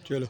چلو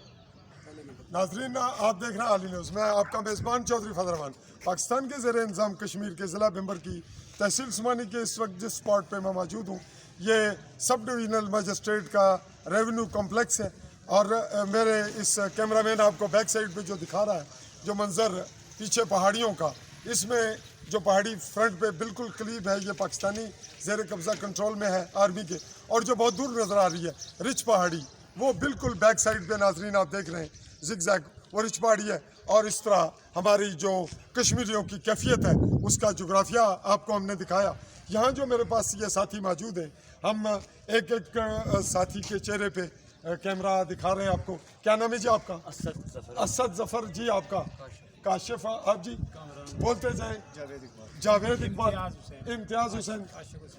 ناظرین آپ دیکھ رہے ہیں عالی نیوز. میں آپ کا میزبان چودھری فضل رحمان. پاکستان کے زیر انتظام کشمیر کے ضلع بمبر کی تحصیل عثمانی کے اس وقت جس اسپاٹ پہ میں موجود ہوں یہ سب ڈویژنل مجسٹریٹ کا ریونیو کمپلیکس ہے. اور میرے اس کیمرہ مین آپ کو بیک سائڈ پہ جو دکھا رہا ہے جو منظر پیچھے پہاڑیوں کا، اس میں جو پہاڑی فرنٹ پہ بالکل قریب ہے یہ پاکستانی زیر قبضہ کنٹرول میں ہے آرمی کے، اور جو بہت دور نظر آ رہی ہے رچ پہاڑی وہ بالکل بیک سائڈ پہ ناظرین آپ دیکھ رہے ہیں زگ زیگ وہ رچ پہاڑی ہے. اور اس طرح ہماری جو کشمیریوں کی کیفیت ہے اس کا جغرافیہ آپ کو ہم نے دکھایا. یہاں جو میرے پاس یہ ساتھی موجود ہیں ہم ایک ایک ساتھی کے چہرے پہ کیمرہ دکھا رہے ہیں آپ کو. کیا نام ہے جی آپ کا؟ اسد ظفر. جی آپ کا؟ کاشف. آپ جی بولتے جائیں. جاوید اقبال. امتیاز حسین.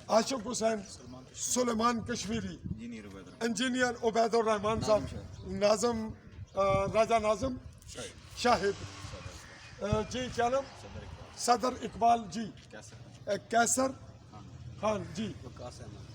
عاشق حسین. سلیمان کشمیری. انجینئر عبید الرحمان صاحب. ناظم راجہ ناظم شاہد. جی کیا نام؟ صدر اقبال. جی کیسر خان. جی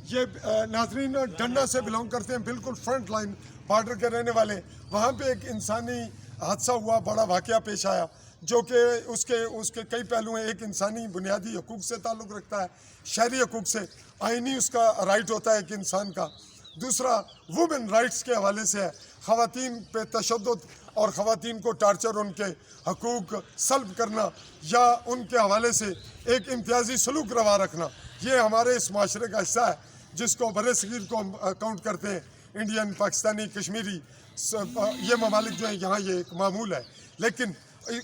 یہ ناظرین ڈنڈا سے بلانگ کرتے ہیں، بالکل فرنٹ لائن بارڈر کے رہنے والے. وہاں پہ ایک انسانی حادثہ ہوا، بڑا واقعہ پیش آیا جو کہ اس کے کئی پہلو ہیں. ایک انسانی بنیادی حقوق سے تعلق رکھتا ہے، شہری حقوق سے، آئینی اس کا رائٹ ہوتا ہے ایک انسان کا. دوسرا وومن رائٹس کے حوالے سے ہے، خواتین پہ تشدد اور خواتین کو ٹارچر، ان کے حقوق سلب کرنا یا ان کے حوالے سے ایک امتیازی سلوک روا رکھنا. یہ ہمارے اس معاشرے کا حصہ ہے جس کو برِ صغیر کو ہم کاؤنٹ کرتے ہیں. انڈین، پاکستانی، کشمیری، یہ ممالک جو ہیں یہاں یہ ایک معمول ہے. لیکن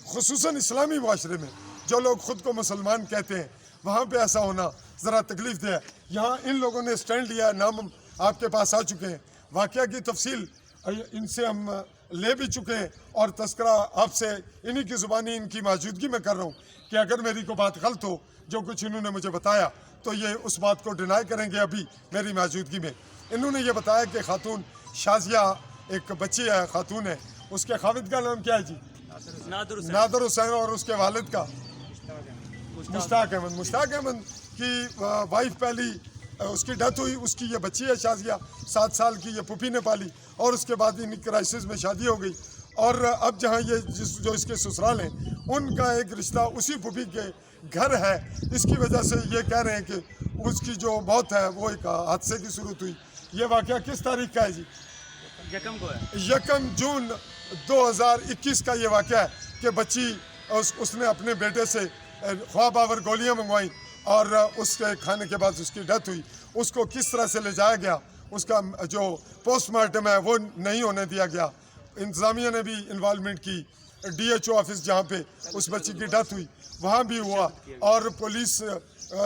خصوصاً اسلامی معاشرے میں جو لوگ خود کو مسلمان کہتے ہیں وہاں پہ ایسا ہونا ذرا تکلیف دہ ہے. یہاں ان لوگوں نے سٹینڈ لیا ہے، نام آپ کے پاس آ چکے ہیں، واقعہ کی تفصیل ان سے ہم لے بھی چکے ہیں اور تذکرہ آپ سے انہی کی زبانی ان کی موجودگی میں کر رہا ہوں کہ اگر میری کو بات غلط ہو جو کچھ انہوں نے مجھے بتایا تو یہ اس بات کو ڈینائی کریں گے. ابھی میری موجودگی میں انہوں نے یہ بتایا کہ خاتون شازیہ ایک بچی ہے، خاتون ہے، اس کے خاوند کا نام کیا ہے جی؟ نادر حسین. اور اس کے والد کا مشتاق احمد. مشتاق احمد کی وائف پہلی اس کی ڈیتھ ہوئی، اس کی یہ بچی ہے شازیہ 7 سال کی، یہ پھوپھی نے پالی اور اس کے بعد ان کرائسس میں شادی ہو گئی. اور اب جہاں یہ جو اس کے سسرال ہیں ان کا ایک رشتہ اسی پھوپھی کے گھر ہے. اس کی وجہ سے یہ کہہ رہے ہیں کہ اس کی جو موت ہے وہ ایک حادثے کی صورت ہوئی. یہ واقعہ کس تاریخ کا ہے جی؟ 1 جون 2021 کا یہ واقعہ ہے کہ بچی اس نے اپنے بیٹے سے خواب آور گولیاں منگوائیں اور اس کے کھانے کے بعد اس کی ڈیتھ ہوئی. اس کو کس طرح سے لے جایا گیا، اس کا جو پوسٹ مارٹم ہے وہ نہیں ہونے دیا گیا. انتظامیہ نے بھی انوالومنٹ کی، DHO آفس جہاں پہ اس بچی کی ڈیتھ ہوئی وہاں بھی ہوا اور پولیس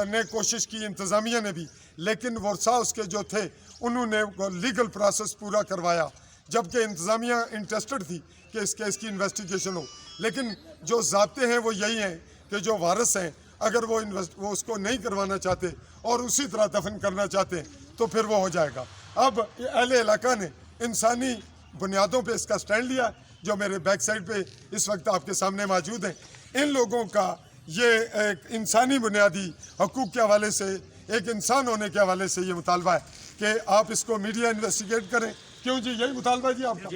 نے کوشش کی، انتظامیہ نے بھی، لیکن ورثاء اس کے جو تھے انہوں نے لیگل پروسیس پورا کروایا جبکہ انتظامیہ انٹرسٹڈ تھی کہ اس کیس کی انویسٹیگیشن ہو. لیکن جو ضابطے ہیں وہ یہی ہیں کہ جو وارث ہیں اگر وہ اس کو نہیں کروانا چاہتے اور اسی طرح دفن کرنا چاہتے ہیں تو پھر وہ ہو جائے گا. اب اہل علاقہ نے انسانی بنیادوں پہ اس کا سٹینڈ لیا جو میرے بیک سائڈ پہ اس وقت آپ کے سامنے موجود ہیں. ان لوگوں کا یہ ایک انسانی بنیادی حقوق کے حوالے سے، ایک انسان ہونے کے حوالے سے یہ مطالبہ ہے کہ آپ اس کو میڈیا انویسٹیگیٹ کریں. کیوں جی یہی مطالبہ جی آپ کا؟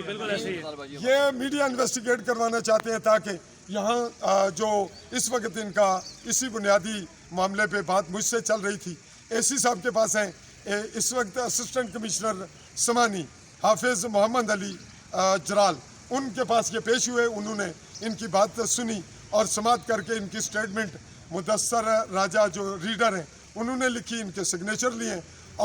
یہ میڈیا انویسٹیگیٹ کروانا چاہتے ہیں تاکہ یہاں جو اس وقت ان کا اسی بنیادی معاملے پہ بات مجھ سے چل رہی تھی. AC صاحب کے پاس ہیں اس وقت اسسٹنٹ کمشنر سمانی حافظ محمد علی جرال، ان کے پاس یہ پیش ہوئے. انہوں نے ان کی بات سنی اور سماعت کر کے ان کی سٹیٹمنٹ مدثر راجہ جو ریڈر ہیں انہوں نے لکھی، ان کے سگنیچر لیے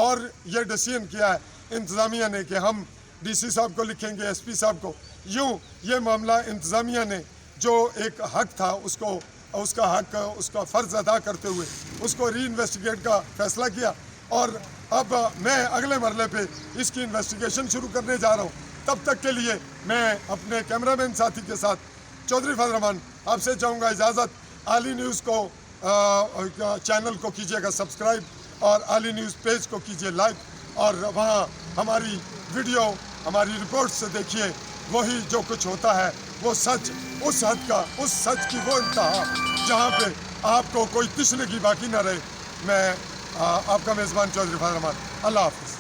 اور یہ ڈیسیژن کیا ہے انتظامیہ نے کہ ہم DC صاحب کو لکھیں گے، SP صاحب کو. یوں یہ معاملہ انتظامیہ نے جو ایک حق تھا اس کا فرض ادا کرتے ہوئے اس کو ری انویسٹیگیٹ کا فیصلہ کیا. اور اب میں اگلے مرحلے پہ اس کی انویسٹیگیشن شروع کرنے جا رہا ہوں. تب تک کے لیے میں اپنے کیمرہ مین ساتھی کے ساتھ چودھری فضل رحمان آپ سے چاہوں گا اجازت. عالی نیوز کو چینل کو کیجیے گا سبسکرائب اور عالی نیوز پیج کو کیجیے لائک اور وہاں ہماری ویڈیو ہماری رپورٹ سے دیکھیے وہی جو کچھ ہوتا ہے وہ سچ، اس حد کا، اس سچ کی وہ انتہا جہاں پہ آپ کو کوئی تشنگی باقی نہ رہے. میں آپ کا میزبان چودھری فضل رحمان. اللہ حافظ.